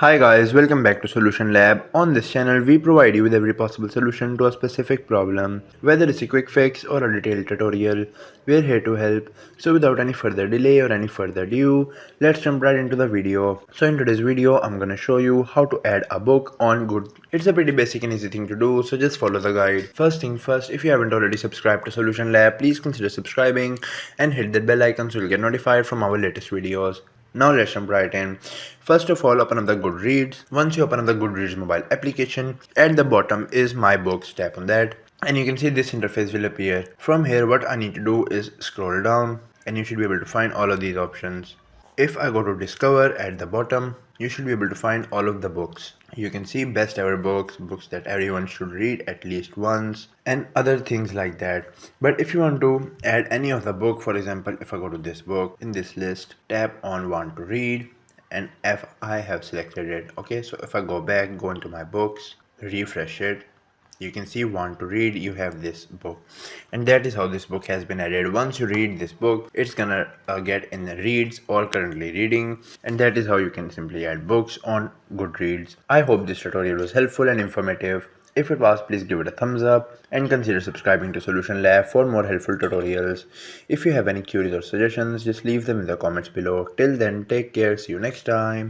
Hi guys, welcome back to Solution Lab. On this channel, we provide you with every possible solution to a specific problem. Whether it's a quick fix or a detailed tutorial, we're here to help. So without any further delay or any further ado, let's jump right into the video. So in today's video, I'm gonna show you how to add a book on Good. It's a pretty basic and easy thing to do, so just follow the guide. First thing first, if you haven't already subscribed to Solution Lab, please consider subscribing and hit that bell icon so you'll get notified from our latest videos. Now let's jump right in. First of all, open up the Goodreads. Once you open up the Goodreads mobile application, at the bottom is My Books. Tap on that and you can see this interface will appear. From here, what I need to do is scroll down and you should be able to find all of these options. If I go to Discover at the bottom, you should be able to find all of the books. You can see best ever books, books that everyone should read at least once, and other things like that. But if you want to add any of the book, for example, if I go to this book in this list, tap on want to read, and if I have selected it, okay, so if I go back, go into my books, refresh it, you can see want to read, you have this book, and that is how this book has been added. Once you read this book, it's gonna get in the reads or currently reading, and that is how you can simply add books on Goodreads. I hope this tutorial was helpful and informative. If it was, please give it a thumbs up and consider subscribing to Solution Lab for more helpful tutorials. If you have any queries or suggestions, just leave them in the comments below. Till then, take care, see you next time.